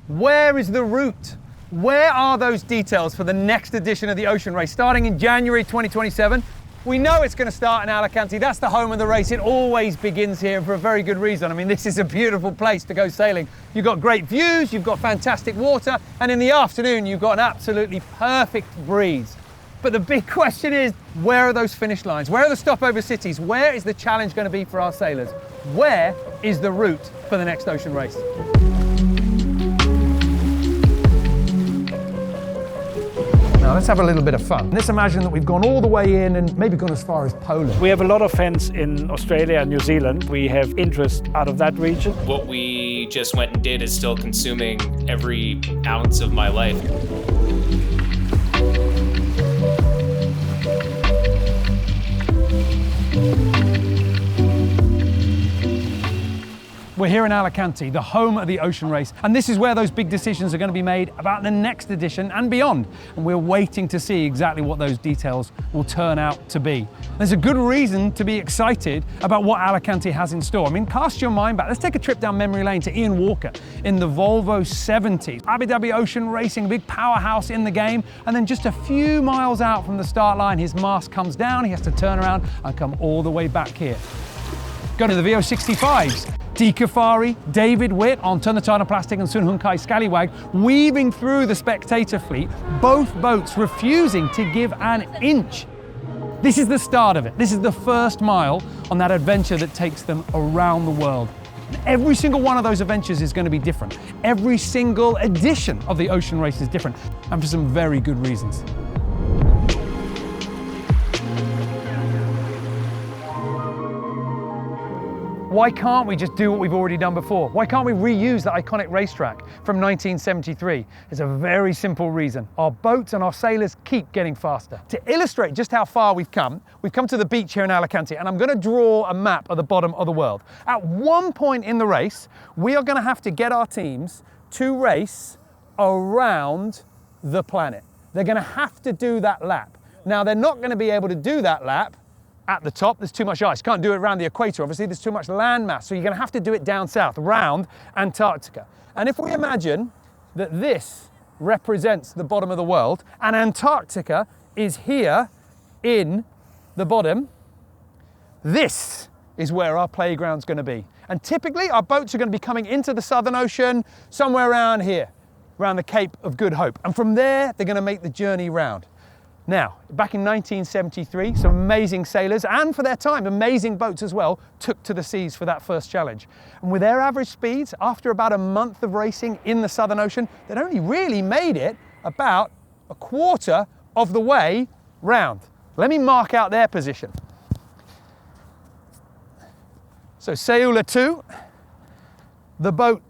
Where is the route? Where are those details for the next edition of the Ocean Race starting in January 2027? We know it's going to start in Alicante. That's the home of the race. It always begins here for a very good reason. I mean, this is a beautiful place to go sailing. You've got great views, you've got fantastic water, and in the afternoon, you've got an absolutely perfect breeze. But the big question is, where are those finish lines? Where are the stopover cities? Where is the challenge going to be for our sailors? Where is the route for the next Ocean Race? Now let's have a little bit of fun. Let's imagine that we've gone all the way in and maybe gone as far as Poland. We have a lot of fans in Australia and New Zealand. We have interest out of that region. What we just went and did is still consuming every ounce of my life. We're here in Alicante, the home of the Ocean Race, and this is where those big decisions are going to be made about the next edition and beyond. And we're waiting to see exactly what those details will turn out to be. There's a good reason to be excited about what Alicante has in store. I mean, cast your mind back. Let's take a trip down memory lane to Ian Walker in the Volvo 70. Abu Dhabi Ocean Racing, a big powerhouse in the game, and then just a few miles out from the start line, his mast comes down, he has to turn around and come all the way back here. Go to the VO65s. Di Kafari, David Witt on Turn the Tide on Plastic and Sun Hunkai Scallywag weaving through the spectator fleet, both boats refusing to give an inch. This is the start of it. This is the first mile on that adventure that takes them around the world. Every single one of those adventures is going to be different. Every single edition of the Ocean Race is different, and for some very good reasons. Why can't we just do what we've already done before? Why can't we reuse that iconic racetrack from 1973? It's a very simple reason. Our boats and our sailors keep getting faster. To illustrate just how far we've come to the beach here in Alicante, and I'm going to draw a map of the bottom of the world. At one point in the race, we are going to have to get our teams to race around the planet. They're going to have to do that lap. Now, they're not going to be able to do that lap at the top. There's too much ice. Can't do it around the equator, obviously. There's too much land mass. So you're going to have to do it down south, around Antarctica. And if we imagine that this represents the bottom of the world, and Antarctica is here in the bottom, this is where our playground's going to be. And typically, our boats are going to be coming into the Southern Ocean, somewhere around here, around the Cape of Good Hope. And from there, they're going to make the journey round. Now, back in 1973, some amazing sailors, and for their time, amazing boats as well, took to the seas for that first challenge. And with their average speeds, after about a month of racing in the Southern Ocean, they'd only really made it about a quarter of the way round. Let me mark out their position. So Seula 2, the boat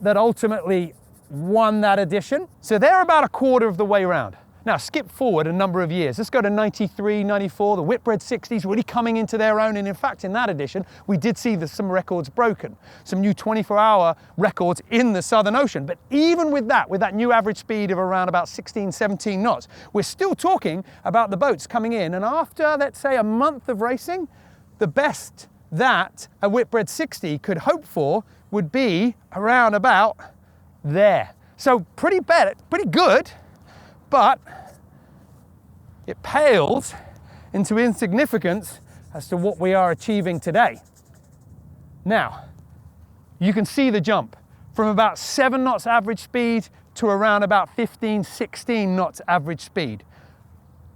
that ultimately won that edition. So they're about a quarter of the way round. Now, skip forward a number of years. Let's go to 93, 94, the Whitbread 60s really coming into their own. And in fact, in that edition, we did see some records broken, some new 24-hour records in the Southern Ocean. But even with that new average speed of around about 16, 17 knots, we're still talking about the boats coming in. And after, let's say, a month of racing, the best that a Whitbread 60 could hope for would be around about there. So pretty good, but it pales into insignificance as to what we are achieving today. Now, you can see the jump from about 7 knots average speed to around about 15, 16 knots average speed.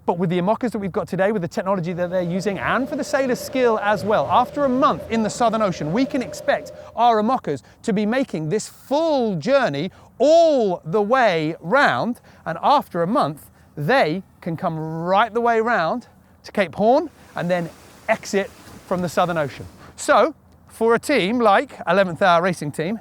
But with the IMOCAs that we've got today, with the technology that they're using, and for the sailor's skill as well, after a month in the Southern Ocean, we can expect our IMOCAs to be making this full journey all the way round, and after a month, they can come right the way round to Cape Horn and then exit from the Southern Ocean. So, for a team like 11th Hour Racing Team,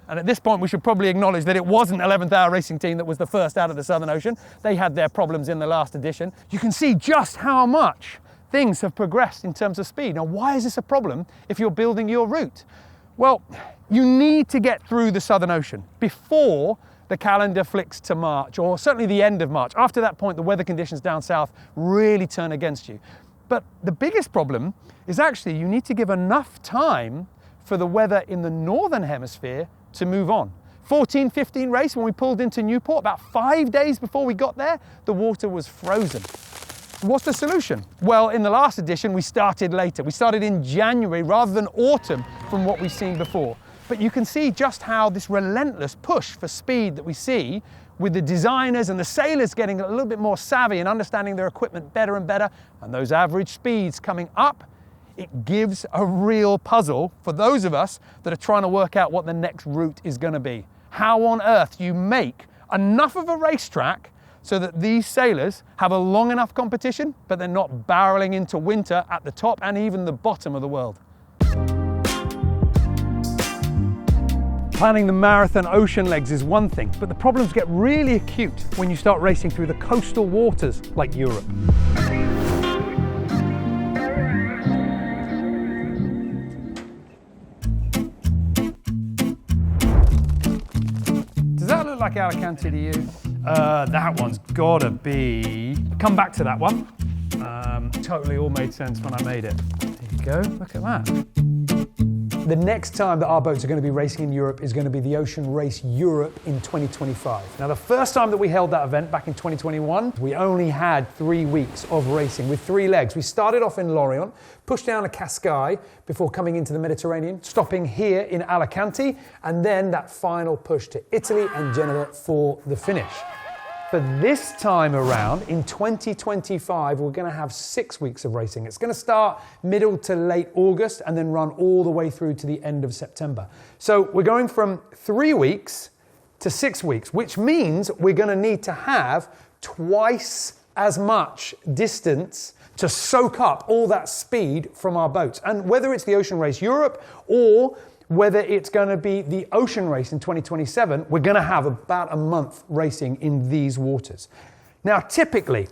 and at this point we should probably acknowledge that it wasn't 11th Hour Racing Team that was the first out of the Southern Ocean. They had their problems in the last edition. You can see just how much things have progressed in terms of speed. Now, why is this a problem if you're building your route? Well, you need to get through the Southern Ocean before the calendar flicks to March, or certainly the end of March. After that point, the weather conditions down south really turn against you. But the biggest problem is actually you need to give enough time for the weather in the Northern Hemisphere to move on. 14, 15 race, when we pulled into Newport, about 5 days before we got there, the water was frozen. What's the solution? Well, in the last edition, we started later. We started in January rather than autumn from what we've seen before. But you can see just how this relentless push for speed that we see with the designers and the sailors getting a little bit more savvy and understanding their equipment better and better, and those average speeds coming up, it gives a real puzzle for those of us that are trying to work out what the next route is going to be. How on earth do you make enough of a racetrack so that these sailors have a long enough competition, but they're not barreling into winter at the top and even the bottom of the world? Planning the marathon ocean legs is one thing, but the problems get really acute when you start racing through the coastal waters like Europe. Does that look like Alicante to you? That one's gotta be... Come back to that one. Totally all made sense when I made it. There you go, look at that. The next time that our boats are going to be racing in Europe is going to be the Ocean Race Europe in 2025. Now, the first time that we held that event back in 2021, we only had 3 weeks of racing with 3 legs. We started off in Lorient, pushed down to Cascais before coming into the Mediterranean, stopping here in Alicante, and then that final push to Italy and Genoa for the finish. For this time around, in 2025, we're going to have 6 weeks of racing. It's going to start middle to late August and then run all the way through to the end of September. So we're going from 3 weeks to 6 weeks, which means we're going to need to have twice as much distance to soak up all that speed from our boats. And whether it's the Ocean Race Europe or whether it's going to be the Ocean Race in 2027, we're going to have about a month racing in these waters. Now, typically,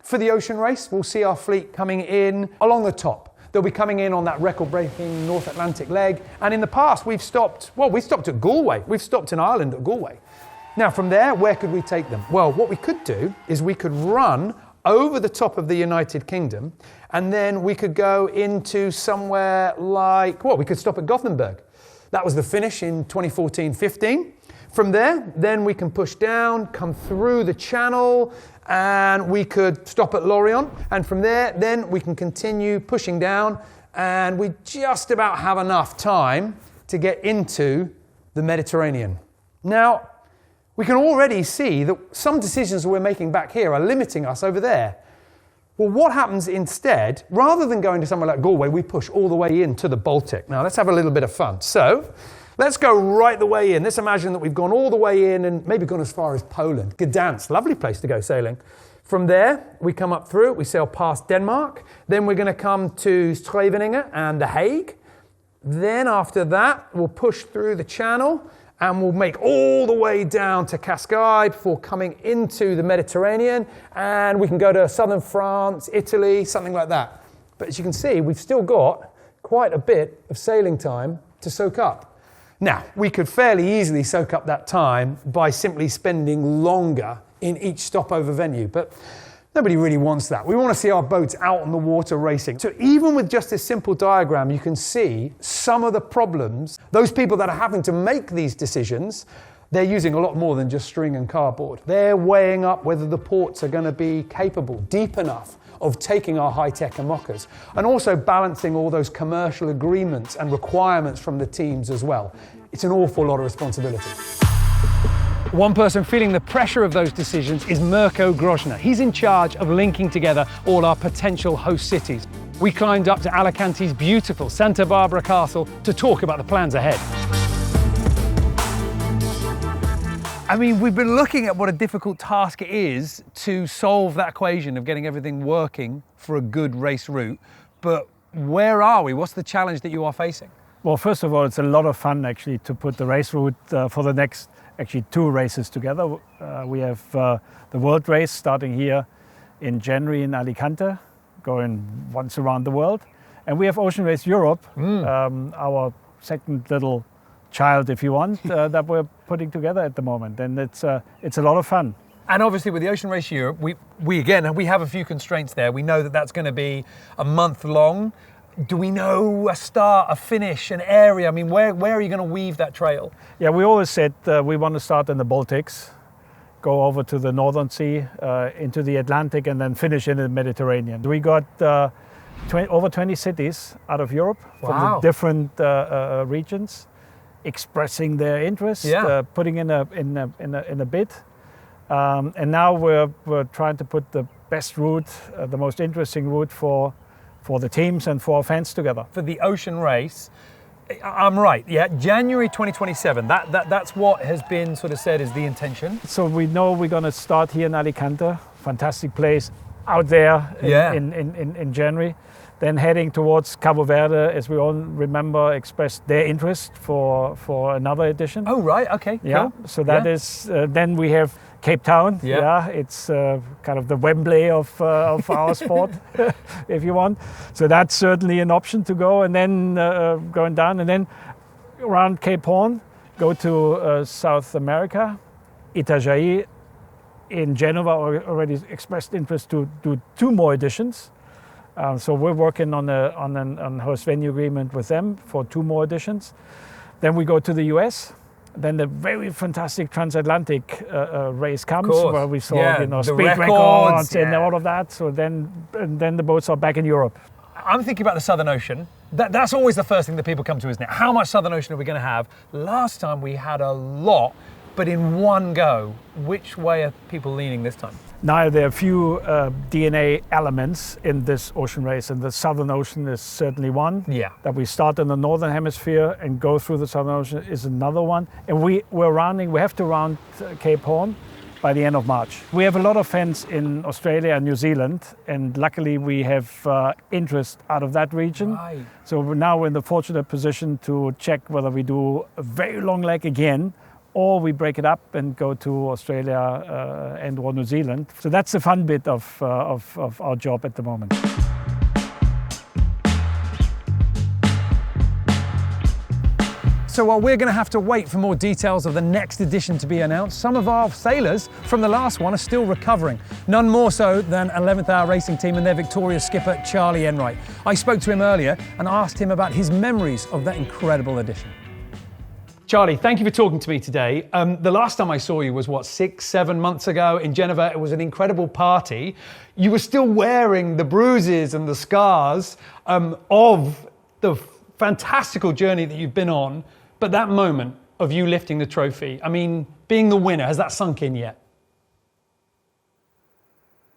for the Ocean Race, we'll see our fleet coming in along the top. They'll be coming in on that record-breaking North Atlantic leg. And in the past, we stopped at Galway. We've stopped in Ireland at Galway. Now, from there, where could we take them? Well, what we could do is we could run over the top of the United Kingdom, and then we could go into somewhere like, we could stop at Gothenburg. That was the finish in 2014-15. From there, then we can push down, come through the channel, and we could stop at Lorient. And from there, then we can continue pushing down, and we just about have enough time to get into the Mediterranean. Now, we can already see that some decisions we're making back here are limiting us over there. Well, what happens instead, rather than going to somewhere like Galway, we push all the way into the Baltic. Now, let's have a little bit of fun. So, let's go right the way in. Let's imagine that we've gone all the way in and maybe gone as far as Poland. Gdansk, lovely place to go sailing. From there, we come up through, we sail past Denmark. Then we're going to come to Scheveningen and The Hague. Then after that, we'll push through the channel and we'll make all the way down to Cascais before coming into the Mediterranean, and we can go to southern France, Italy, something like that. But as you can see, we've still got quite a bit of sailing time to soak up. Now, we could fairly easily soak up that time by simply spending longer in each stopover venue, but nobody really wants that. We want to see our boats out on the water racing. So even with just this simple diagram, you can see some of the problems. Those people that are having to make these decisions, they're using a lot more than just string and cardboard. They're weighing up whether the ports are going to be capable, deep enough of taking our high-tech AMOCas, and also balancing all those commercial agreements and requirements from the teams as well. It's an awful lot of responsibility. One person feeling the pressure of those decisions is Mirko Grosner. He's in charge of linking together all our potential host cities. We climbed up to Alicante's beautiful Santa Barbara Castle to talk about the plans ahead. I mean, we've been looking at what a difficult task it is to solve that equation of getting everything working for a good race route. But where are we? What's the challenge that you are facing? Well, first of all, it's a lot of fun actually to put the race route for the next 2 races together. We have the World Race starting here in January in Alicante, going once around the world. And we have Ocean Race Europe, our second little child, if you want, that we're putting together at the moment. And it's a lot of fun. And obviously with the Ocean Race Europe, we have a few constraints there. We know that that's going to be a month long. Do we know a start, a finish, an area? I mean, where are you going to weave that trail? Yeah, we always said we want to start in the Baltics, go over to the Northern Sea, into the Atlantic, and then finish in the Mediterranean. We got over 20 cities out of Europe from the different regions, expressing their interest, putting in a bid, and now we're trying to put the best route, the most interesting route for the teams and for our fans together. For the ocean race, I'm right, yeah, January 2027, that's what has been sort of said is the intention. So we know we're going to start here in Alicante, fantastic place out there in January. Then heading towards Cabo Verde, as we all remember, expressed their interest for another edition. Oh, right, okay, yeah. Cool. So that is, then we have Cape Town. Yeah, it's kind of the Wembley of our sport, if you want. So that's certainly an option to go, and then going down, and then around Cape Horn, go to South America, Itajaí. In Genova already expressed interest to do 2 more editions. So we're working on a host venue agreement with them for 2 more editions. Then we go to the US. Then the very fantastic transatlantic race comes, where we saw speed records and all of that. So then the boats are back in Europe. I'm thinking about the Southern Ocean. That's always the first thing that people come to, isn't it? How much Southern Ocean are we going to have? Last time we had a lot, but in one go. Which way are people leaning this time? Now, there are a few DNA elements in this ocean race, and the Southern Ocean is certainly one. Yeah. That we start in the Northern Hemisphere and go through the Southern Ocean is another one. And we have to round Cape Horn by the end of March. We have a lot of fans in Australia and New Zealand, and luckily we have interest out of that region. Right. So now we're in the fortunate position to check whether we do a very long leg again, or we break it up and go to Australia and or New Zealand. So that's the fun bit of our job at the moment. So while we're going to have to wait for more details of the next edition to be announced, some of our sailors from the last one are still recovering. None more so than 11th Hour Racing Team and their victorious skipper, Charlie Enright. I spoke to him earlier and asked him about his memories of that incredible edition. Charlie, thank you for talking to me today. The last time I saw you was, 6-7 months ago in Geneva. It was an incredible party. You were still wearing the bruises and the scars of the fantastical journey that you've been on. But that moment of you lifting the trophy, I mean, being the winner, has that sunk in yet?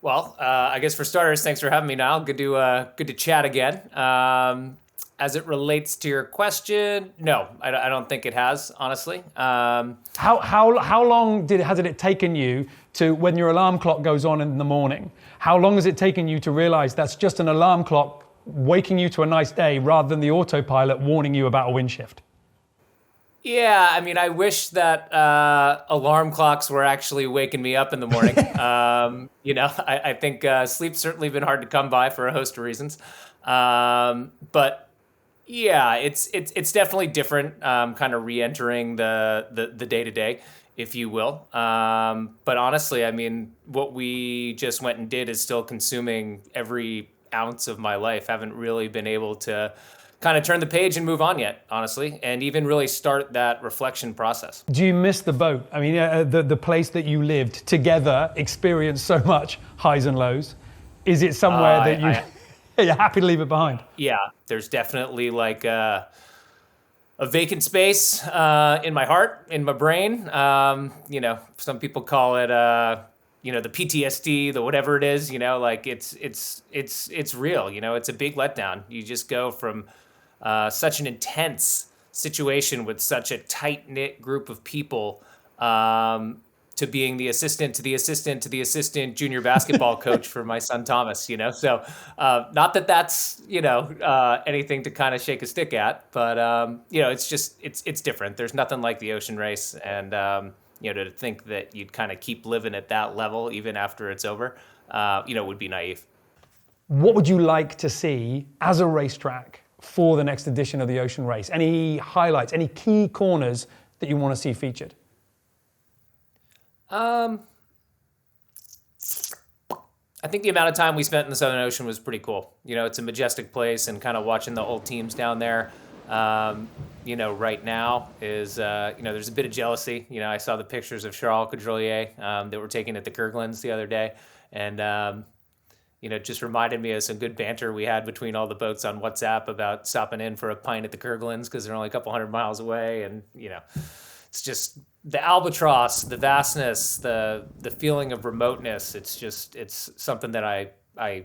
Well, I guess for starters, thanks for having me, Niall. Good to chat again. As it relates to your question, no, I don't think it has, honestly. How long has it taken you to, when your alarm clock goes on in the morning, how long has it taken you to realize that's just an alarm clock waking you to a nice day rather than the autopilot warning you about a wind shift? Yeah, I mean, I wish that alarm clocks were actually waking me up in the morning. I think sleep's certainly been hard to come by for a host of reasons. But yeah, it's definitely different, kind of re-entering the day-to-day, if you will. But honestly, I mean, what we just went and did is still consuming every ounce of my life. Haven't really been able to kind of turn the page and move on yet, honestly, and even really start that reflection process. Do you miss the boat? I mean, the place that you lived together, experienced so much highs and lows. Is it somewhere that you're happy to leave it behind? Yeah, there's definitely like a vacant space in my heart, in my brain. Some people call it the PTSD, the whatever it is. Like it's real. It's a big letdown. You just go from such an intense situation with such a tight-knit group of people to being the assistant to the assistant to the assistant junior basketball coach for my son Thomas, So not that that's, anything to kind of shake a stick at, but, it's just, it's different. There's nothing like the ocean race. And, to think that you'd kind of keep living at that level even after it's over, would be naive. What would you like to see as a racetrack for the next edition of the ocean race? Any highlights, any key corners that you want to see featured? I think the amount of time we spent in the Southern Ocean was pretty cool. It's a majestic place, and kind of watching the old teams down there, right now is, there's a bit of jealousy. I saw the pictures of Charles Caudrelier that were taken at the Kirklands the other day, and it just reminded me of some good banter we had between all the boats on WhatsApp about stopping in for a pint at the Kirklands because they're only a couple hundred miles away, and it's just the albatross, the vastness, the feeling of remoteness. It's something that I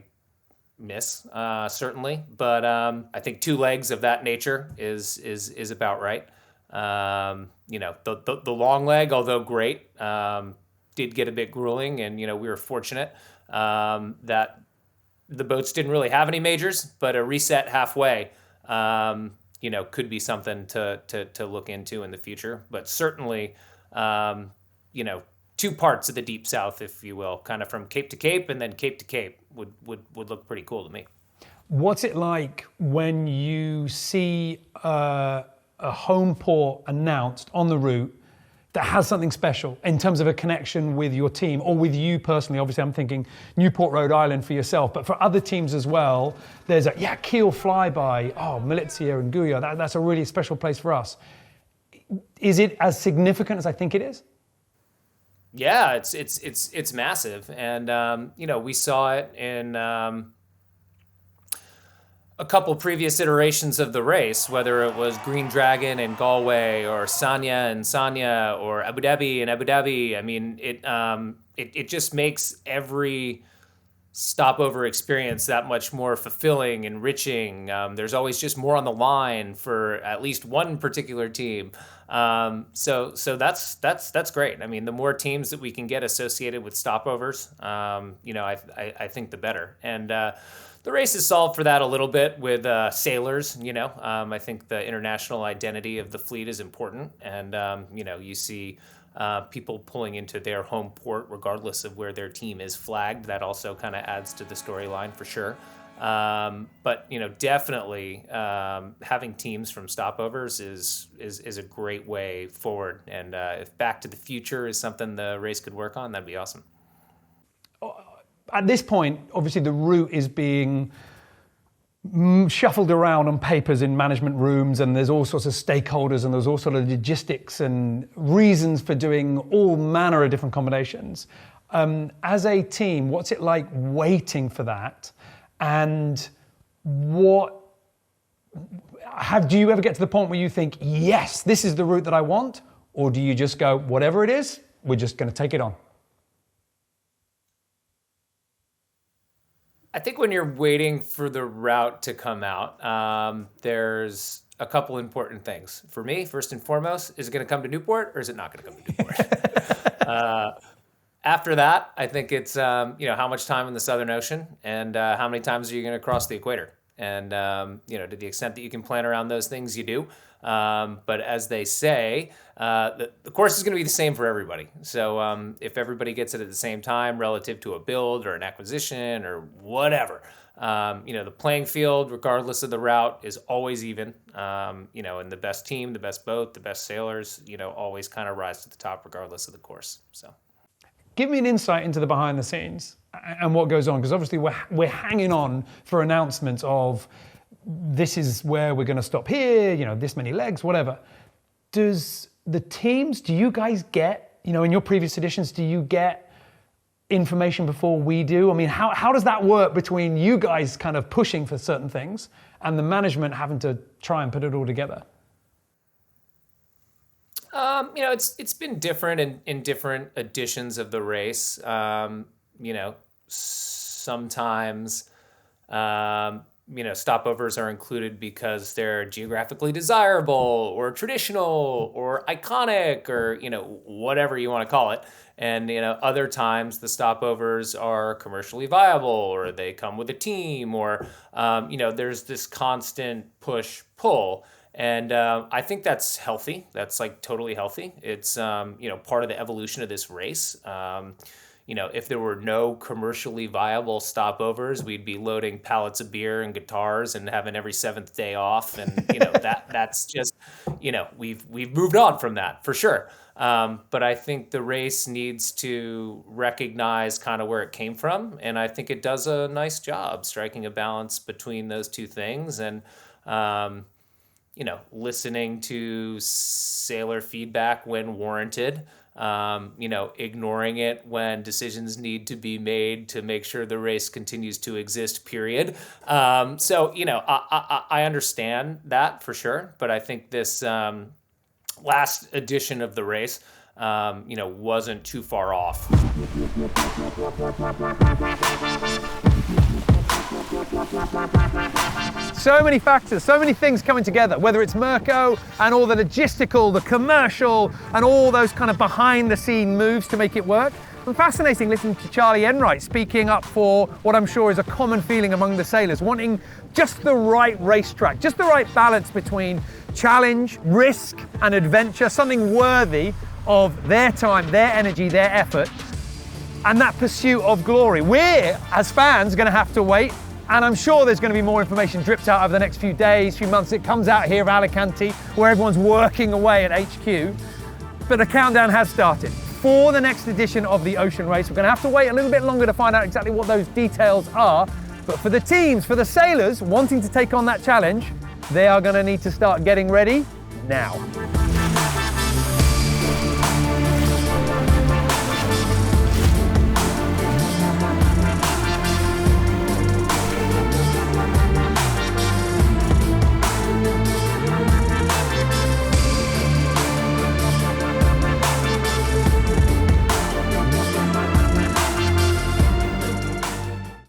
miss, certainly, but I think 2 legs of that nature is about right. The long leg, although great, did get a bit grueling, and we were fortunate that the boats didn't really have any majors, but a reset halfway could be something to look into in the future. But certainly, 2 parts of the Deep South, if you will, kind of from Cape to Cape and then Cape to Cape would look pretty cool to me. What's it like when you see a home port announced on the route that has something special in terms of a connection with your team or with you personally? Obviously, I'm thinking Newport, Rhode Island for yourself, but for other teams as well, there's Kiel flyby, Milizia and Guya, that's a really special place for us. Is it as significant as I think it is? Yeah, it's massive, and we saw it in a couple previous iterations of the race, whether it was Green Dragon and Galway, or Sanya and Sanya, or Abu Dhabi and Abu Dhabi. I mean, it just makes every stopover experience that much more fulfilling, enriching. There's always just more on the line for at least one particular team. So that's great. I mean, the more teams that we can get associated with stopovers, I think the better. And the race is solved for that a little bit with sailors. I think the international identity of the fleet is important, and you see people pulling into their home port regardless of where their team is flagged. That also kind of adds to the storyline for sure. But definitely having teams from stopovers is a great way forward. And if Back to the Future is something the race could work on, that'd be awesome. At this point, obviously the route is being shuffled around on papers in management rooms, and there's all sorts of stakeholders, and there's all sort of logistics and reasons for doing all manner of different combinations. As a team, what's it like waiting for that? And do you ever get to the point where you think, yes, this is the route that I want? Or do you just go, whatever it is, we're just going to take it on? I think when you're waiting for the route to come out, there's a couple important things. For me, first and foremost, is it going to come to Newport or is it not going to come to Newport? After that, I think it's how much time in the Southern Ocean, and how many times are you going to cross the equator? And to the extent that you can plan around those things, you do. But as they say, the course is going to be the same for everybody. So if everybody gets it at the same time relative to a build or an acquisition or whatever, the playing field, regardless of the route, is always even. And the best team, the best boat, the best sailors, always kind of rise to the top regardless of the course. So, give me an insight into the behind the scenes and what goes on, because obviously we're hanging on for announcements of this is where we're going to stop here, this many legs, whatever. Does the teams, do you guys get, in your previous editions, do you get information before we do? I mean, how does that work between you guys kind of pushing for certain things and the management having to try and put it all together? It's been different in different editions of the race. Sometimes, stopovers are included because they're geographically desirable or traditional or iconic or, whatever you want to call it. And, other times the stopovers are commercially viable or they come with a team or, there's this constant push-pull. And I think that's healthy. That's totally healthy. It's, part of the evolution of this race. if there were no commercially viable stopovers, we'd be loading pallets of beer and guitars and having every 7th day off. And, that's just, we've moved on from that for sure. But I think the race needs to recognize kind of where it came from. And I think it does a nice job striking a balance between those two things. And, listening to sailor feedback when warranted, ignoring it when decisions need to be made to make sure the race continues to exist, period. I understand that for sure, but I think this last edition of the race, wasn't too far off. So many factors, so many things coming together, whether it's Mirko and all the logistical, the commercial, and all those kind of behind the scene moves to make it work. And fascinating listening to Charlie Enright speaking up for what I'm sure is a common feeling among the sailors, wanting just the right racetrack, just the right balance between challenge, risk, and adventure, something worthy of their time, their energy, their effort, and that pursuit of glory. We're, as fans, going to have to wait, and I'm sure there's going to be more information dripped out over the next few days, few months. It comes out here at Alicante, where everyone's working away at HQ. But the countdown has started for the next edition of the Ocean Race. We're going to have to wait a little bit longer to find out exactly what those details are. But for the teams, for the sailors wanting to take on that challenge, they are going to need to start getting ready now.